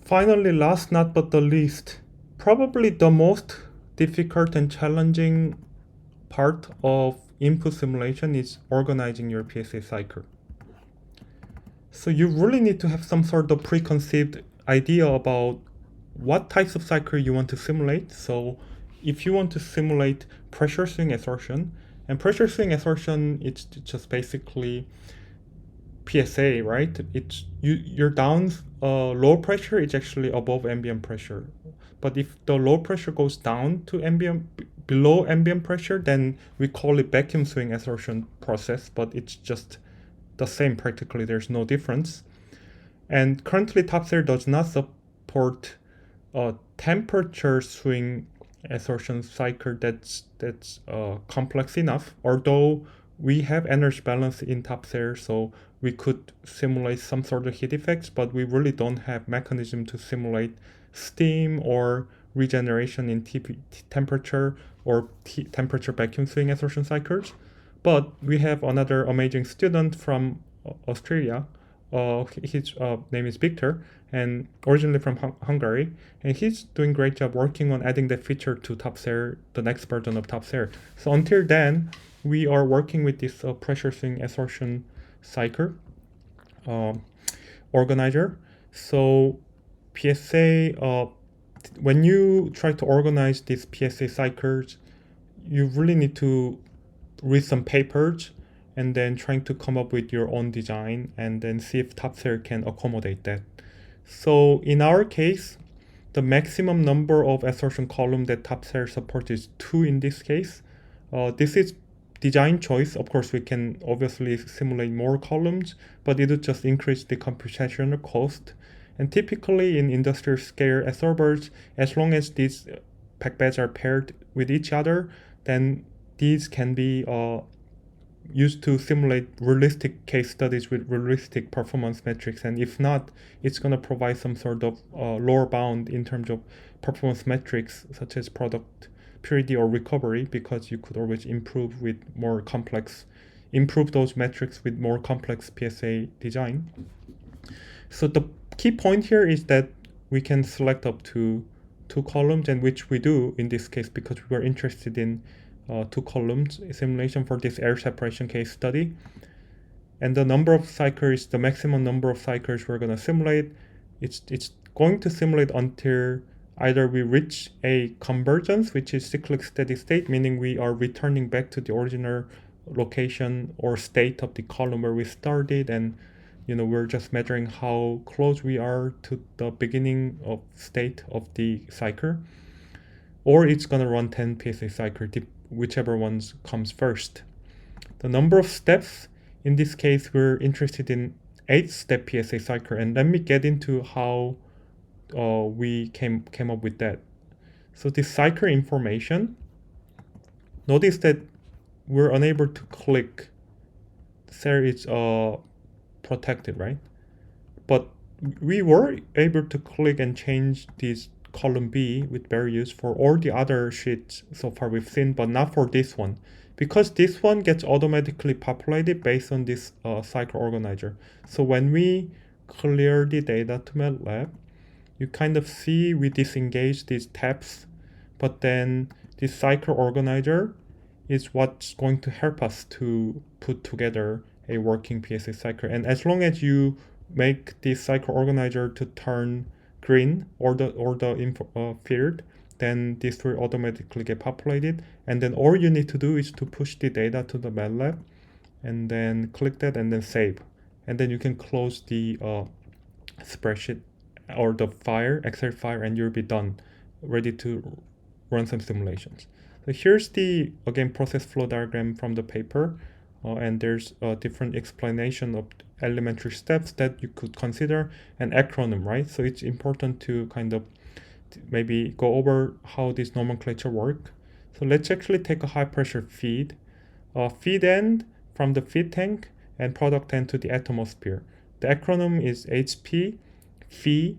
finally, last not but the least, probably the most difficult and challenging part of input simulation is organizing your PSA cycle. So you really need to have some sort of preconceived idea about what types of cycle you want to simulate. So if you want to simulate pressure swing adsorption, and pressure swing adsorption, it's just basically PSA, right? It's you're down low pressure, it's actually above ambient pressure. But if the low pressure goes down to below ambient pressure, then we call it vacuum swing adsorption process, but it's just the same practically, there's no difference. And currently toPSAil does not support a temperature swing adsorption cycle that's complex enough, although we have energy balance in toPSAil, so we could simulate some sort of heat effects, but we really don't have mechanism to simulate steam or regeneration in temperature or temperature vacuum swing adsorption cycles. But we have another amazing student from Australia. His name is Victor, and originally from Hungary, and he's doing great job working on adding that feature to toPSAil, the next version of toPSAil. So until then, we are working with this pressure swing adsorption cycle organizer. So PSA, when you try to organize these PSA cycles, you really need to read some papers and then trying to come up with your own design and then see if toPSAil can accommodate that. So in our case, the maximum number of adsorption column that toPSAil supports is 2 in this case. This is design choice. Of course, we can obviously simulate more columns, but it would just increase the computational cost. And typically in industrial scale adsorbers, as long as these pack beds are paired with each other, then these can be used to simulate realistic case studies with realistic performance metrics. And if not, it's going to provide some sort of lower bound in terms of performance metrics, such as product purity or recovery, because you could always improve those metrics with more complex PSA design. So the key point here is that we can select up to 2 columns, and which we do in this case because we were interested in 2 columns simulation for this air separation case study. And the number of cycles, the maximum number of cycles we're going to simulate, it's going to simulate until either we reach a convergence, which is cyclic steady state, meaning we are returning back to the original location or state of the column where we started, and we're just measuring how close we are to the beginning of state of the cycle, or it's going to run 10 PSA cycle, whichever one comes first. The number of steps, in this case, we're interested in 8-step PSA cycle, and let me get into how we came up with that. So this cycle information, notice that we're unable to click. There is protected, right? But we were able to click and change this column B with values for all the other sheets so far we've seen, but not for this one, because this one gets automatically populated based on this cycle organizer. So when we clear the data to MATLAB, you kind of see we disengage these tabs, but then this cycle organizer is what's going to help us to put together a working PSA cycle. And as long as you make this cycle organizer to turn green or the info field, then this will automatically get populated. And then all you need to do is to push the data to the MATLAB and then click that and then save. And then you can close the spreadsheet or the file, Excel file, and you'll be done, ready to run some simulations. So here's the, again, process flow diagram from the paper, and there's a different explanation of elementary steps that you could consider, an acronym, right? So it's important to kind of maybe go over how this nomenclature work. So let's actually take a high pressure feed, feed end from the feed tank and product end to the atmosphere. The acronym is HP, Phi,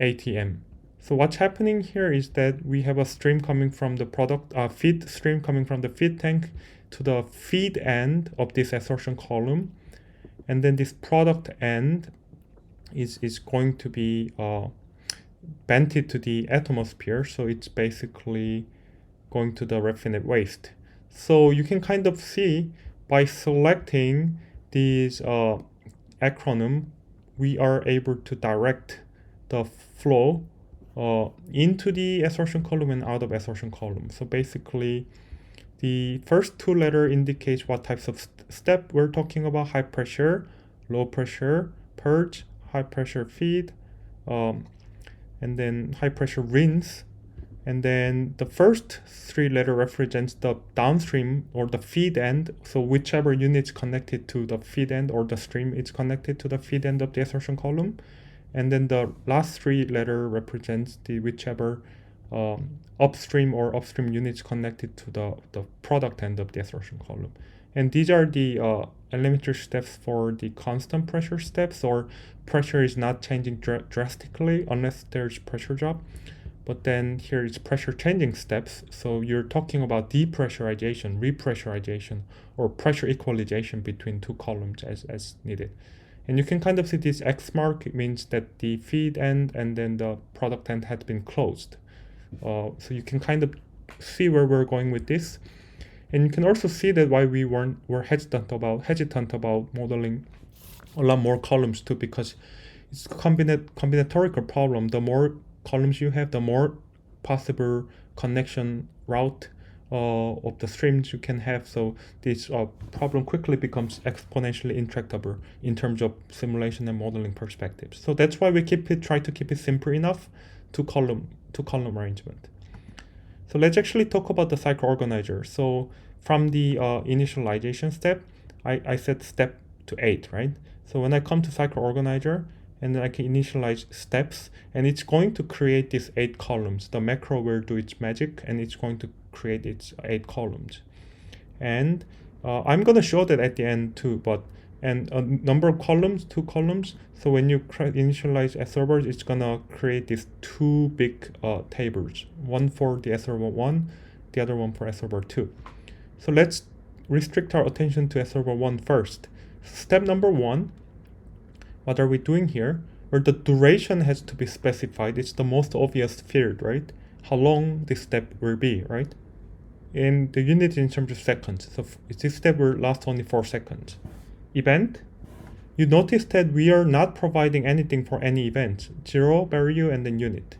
ATM. So what's happening here is that we have a stream coming from the feed stream coming from the feed tank to the feed end of this adsorption column, and then this product end is going to be bent it to the atmosphere, so it's basically going to the raffinate waste. So you can kind of see by selecting these acronym, we are able to direct the flow into the adsorption column and out of adsorption column. So basically, the first two letters indicates what types of step we're talking about: high pressure, low pressure, purge, high pressure feed, and then high pressure rinse. And then the first three letter represents the downstream or the feed end. So whichever unit is connected to the feed end or the stream is connected to the feed end of the adsorption column. And then the last three letter represents the whichever upstream or upstream units connected to the product end of the adsorption column. And these are the elementary steps for the constant pressure steps, or pressure is not changing drastically unless there's pressure drop. But then here is pressure changing steps. So you're talking about depressurization, repressurization, or pressure equalization between two columns as needed. And you can kind of see this X mark. It means that the feed end and then the product end had been closed. So you can kind of see where we're going with this. And you can also see that why we were hesitant about modeling a lot more columns too, because it's a combinatorial problem. The more columns you have, the more possible connection route of the streams you can have. So this problem quickly becomes exponentially intractable in terms of simulation and modeling perspectives. So that's why we try to keep it simple enough to column arrangement. So let's actually talk about the cycle organizer. So from the initialization step, I set step to 8, right? So when I come to cycle organizer, and then I can initialize steps, and it's going to create these 8 columns. The macro will do its magic, and it's going to create its 8 columns. And I'm going to show that at the end too, and a number of columns, 2 columns. So when you initialize Adsorber, it's going to create these 2 big tables, one for the Adsorber 1, the other one for Adsorber 2. So let's restrict our attention to Adsorber 1 first. Step number 1, what are we doing here? Where the duration has to be specified. It's the most obvious field, right? How long this step will be, right? And the unit in terms of seconds. So this step will last only 4 seconds. Event. You notice that we are not providing anything for any event. 0, value, and then unit.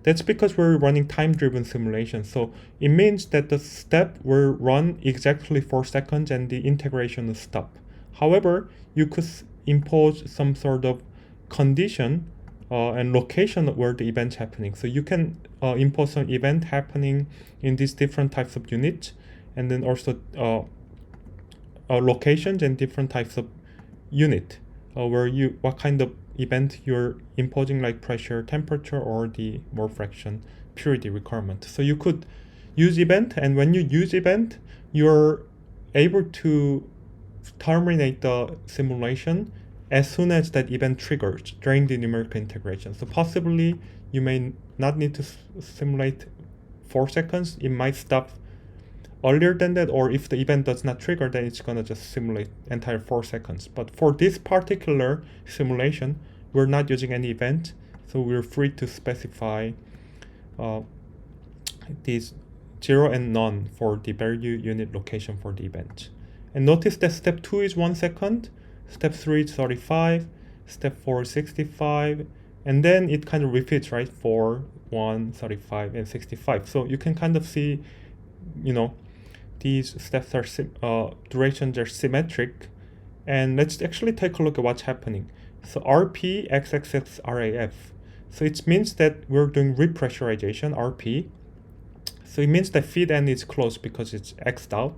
That's because we're running time-driven simulation. So it means that the step will run exactly 4 seconds and the integration will stop. However, you could impose some sort of condition and location where the event's happening. So you can impose an event happening in these different types of units, and then also locations and different types of unit what kind of event you're imposing, like pressure, temperature, or the mole fraction purity requirement. So you could use event, and when you use event, you're able to terminate the simulation as soon as that event triggers during the numerical integration. So possibly you may not need to simulate 4 seconds. It might stop earlier than that, or if the event does not trigger, then it's going to just simulate entire 4 seconds. But for this particular simulation, we're not using any event, so we're free to specify these 0 and none for the value, unit, location for the event. And notice that step 2 is 1 second, step 3 is 35, step 4 is 65, and then it kind of repeats, right? 4, 1, 35, and 65. So you can kind of see, these steps are durations are symmetric. And let's actually take a look at what's happening. So RP, XXX, RAF. So it means that we're doing repressurization, RP. So it means that feed end is closed because it's X'd out.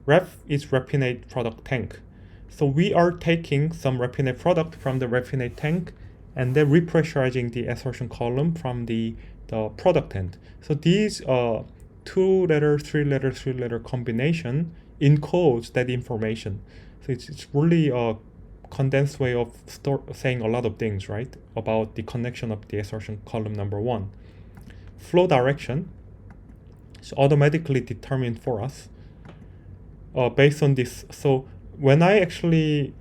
Ref is raffinate product tank. So we are taking some raffinate product from the raffinate tank and then repressurizing the adsorption column from the product end. So these 2-letter, 3-letter combination encodes that information. So it's really a condensed way of saying a lot of things, right, about the connection of the adsorption column number 1. Flow direction is automatically determined for us based on this. So when I actually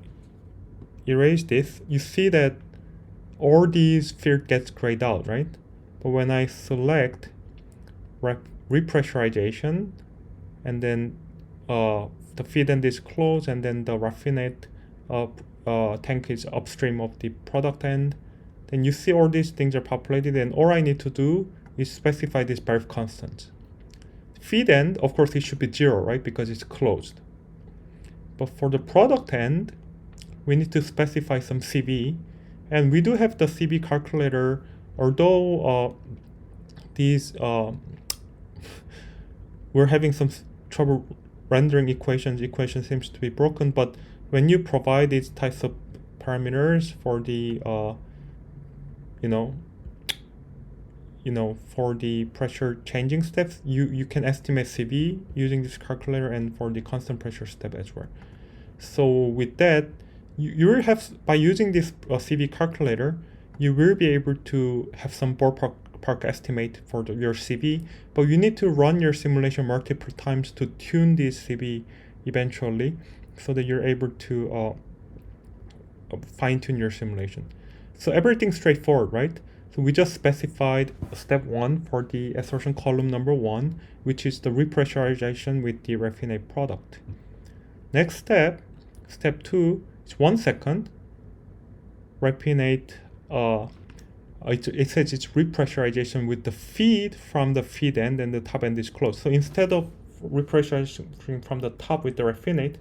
erase this, you see that all these field gets grayed out, right? But when I select repressurization, and then the feed end is closed, and then the raffinate tank is upstream of the product end, then you see all these things are populated, and all I need to do is specify this valve constant. Feed end, of course, it should be 0, right? Because it's closed. But for the product end, we need to specify some CV, and we do have the CV calculator, although these we're having some trouble rendering equations. Equation seems to be broken, but when you provide these types of parameters for the for the pressure changing steps, you can estimate CV using this calculator, and for the constant pressure step as well. So with that, you will have, by using this CV calculator, you will be able to have some ballpark estimate for your CV, but you need to run your simulation multiple times to tune this CV eventually, so that you're able to fine-tune your simulation. So everything's straightforward, right? So we just specified step 1 for the adsorption column number 1, which is the repressurization with the raffinate product. Next step, step 2, is 1 second. Raffinate, it says it's repressurization with the feed from the feed end, and the top end is closed. So instead of repressurization from the top with the raffinate,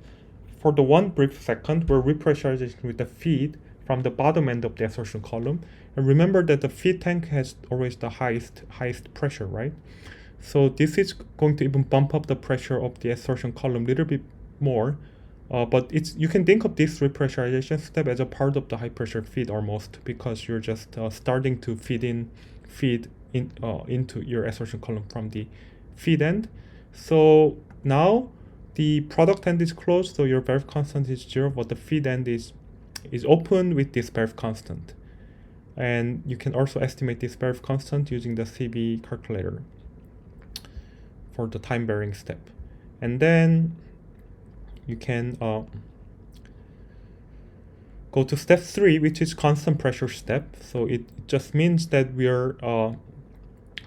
for the 1 brief second, we're repressurization with the feed from the bottom end of the adsorption column. And remember that the feed tank has always the highest pressure, right? So this is going to even bump up the pressure of the adsorption column a little bit more. But you can think of this repressurization step as a part of the high pressure feed almost, because you're just starting to feed into your adsorption column from the feed end. So now the product end is closed, so your valve constant is 0, but the feed end is open with this valve constant. And you can also estimate this valve constant using the CV calculator for the time varying step. And then you can go to step 3, which is constant pressure step. So it just means that we are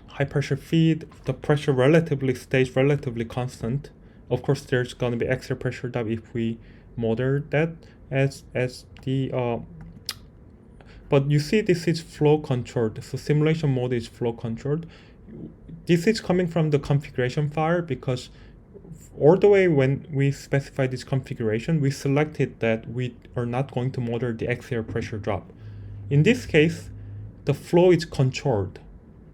high pressure feed, the pressure stays relatively constant. Of course, there's going to be extra pressure drop if we model that as the but you see this is flow controlled. So simulation mode is flow controlled. This is coming from the configuration file, because all the way when we specify this configuration, we selected that we are not going to model the axial pressure drop. In this case, the flow is controlled.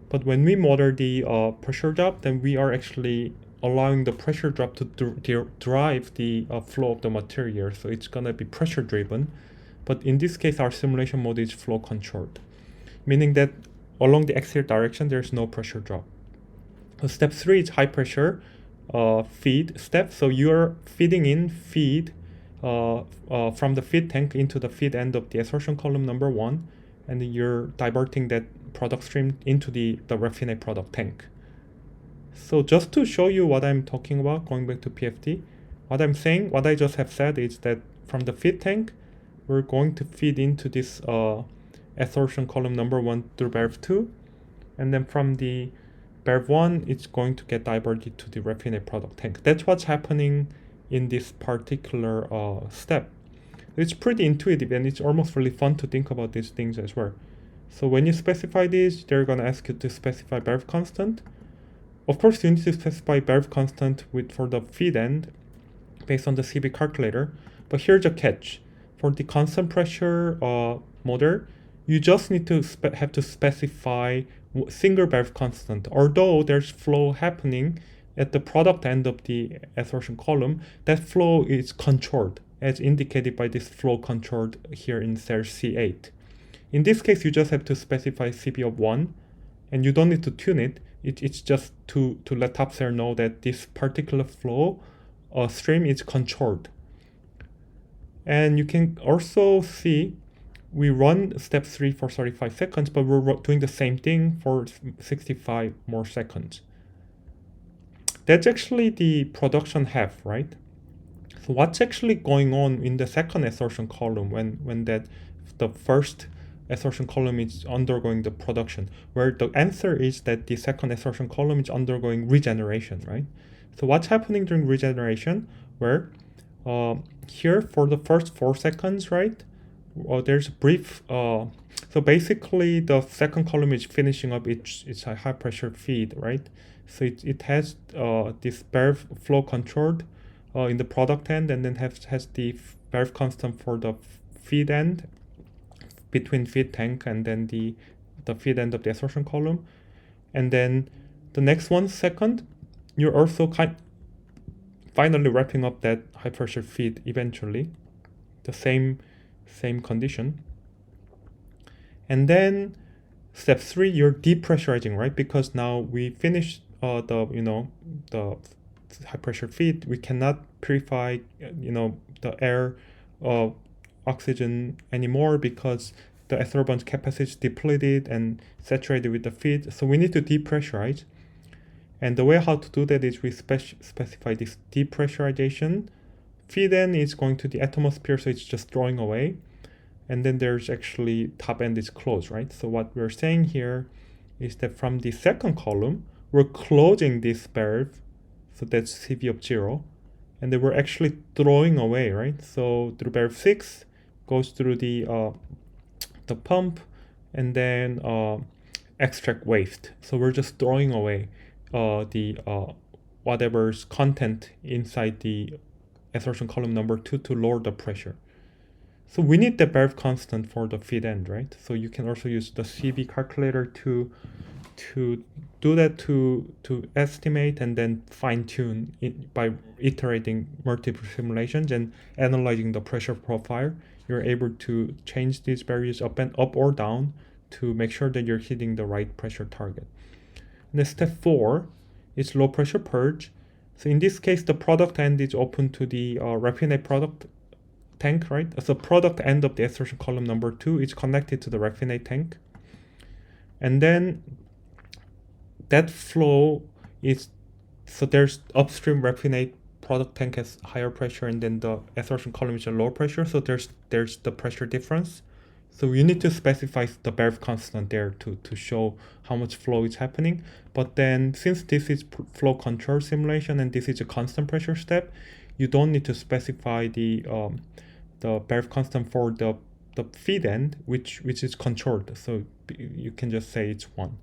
But when we model the pressure drop, then we are actually allowing the pressure drop to drive the flow of the material. So it's going to be pressure driven. But in this case, our simulation mode is flow controlled, meaning that along the axial direction, there's no pressure drop. So step 3 is high pressure feed step. So you're feeding in feed from the feed tank into the feed end of the adsorption column number 1, and you're diverting that product stream into the raffinate product tank. So just to show you what I'm talking about, going back to PFD, what I just have said is that from the feed tank, we're going to feed into this adsorption column number 1 through valve 2, and then from the valve 1, it's going to get diverted to the raffinate product tank. That's what's happening in this particular step. It's pretty intuitive, and it's almost really fun to think about these things as well. So when you specify this, they're going to ask you to specify valve constant. Of course, you need to specify valve constant for the feed end based on the CV calculator. But here's a catch. For the constant pressure model, you just need to have to specify single valve constant. Although there's flow happening at the product end of the adsorption column, that flow is controlled, as indicated by this flow controlled here in cell C8. In this case, you just have to specify CV of 1, and you don't need to tune it. It's just to let toPSAil know that this particular flow stream is controlled. And you can also see we run step 3 for 35 seconds, but we're doing the same thing for 65 more seconds. That's actually the production half, right? So what's actually going on in the second adsorption column when the first assertion column is undergoing the production, where the answer is that the second assertion column is undergoing regeneration, right? So what's happening during regeneration, where here for the first 4 seconds, right, there's a brief, so basically the second column is finishing up its high pressure feed, right? So it has this valve flow controlled in the product end, and then has the valve constant for the feed end between feed tank and then the feed end of the assertion column. And then the next 1 second, you're also finally wrapping up that high pressure feed eventually, the same condition. And then step 3, you're depressurizing, right? Because now we finished the high pressure feed. We cannot purify the air oxygen anymore because the adsorbent capacity is depleted and saturated with the feed. So we need to depressurize. And the way how to do that is we specify this depressurization. Feed end is going to the atmosphere, so it's just drawing away. And then there's actually top end is closed, right? So what we're saying here is that from the second column, we're closing this valve, so that's CV of 0, and then we're actually throwing away, right? So through valve 6 goes through the pump, and then extract waste. So we're just throwing away the whatever's content inside the assertion column number 2 to lower the pressure. So we need the valve constant for the feed end, right? So you can also use the CV calculator to do that, to estimate and then fine tune it by iterating multiple simulations and analyzing the pressure profile. You're able to change these values up or down to make sure that you're hitting the right pressure target. And then step 4 is low pressure purge. So in this case, the product end is open to the raffinate product tank, right? So product end of the assertion column number 2 is connected to the raffinate tank. And then that flow is, so there's upstream raffinate product tank has higher pressure, and then the assertion column is a lower pressure. So there's the pressure difference. So you need to specify the valve constant there to show how much flow is happening. But then since this is flow control simulation and this is a constant pressure step, you don't need to specify the valve constant for the feed end, which is controlled. So you can just say it's 1.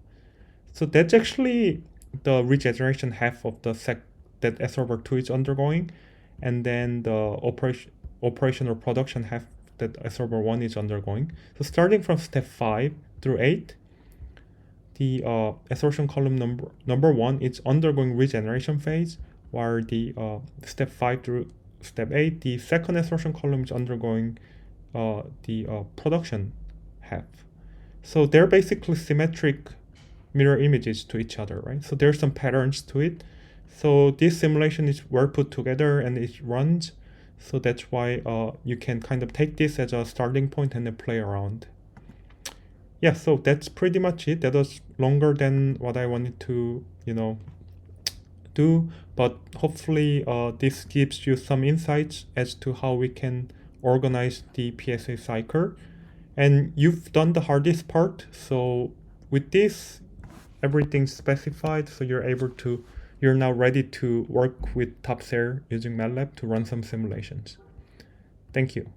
So that's actually the regeneration half of the that Adsorber 2 is undergoing, and then the operational production half that Adsorber 1 is undergoing. So starting from step 5 through 8, the assertion column number 1 is undergoing regeneration phase, while the step 5 through step 8, the second assertion column is undergoing the production half. So they're basically symmetric mirror images to each other, right? So there's some patterns to it. So this simulation is well put together and it runs. So that's why you can kind of take this as a starting point and then play around. Yeah, so that's pretty much it. That was longer than what I wanted to, do, but hopefully this gives you some insights as to how we can organize the PSA cycle. And you've done the hardest part. So with this, everything's specified, so you're now ready to work with toPSAil using MATLAB to run some simulations. Thank you.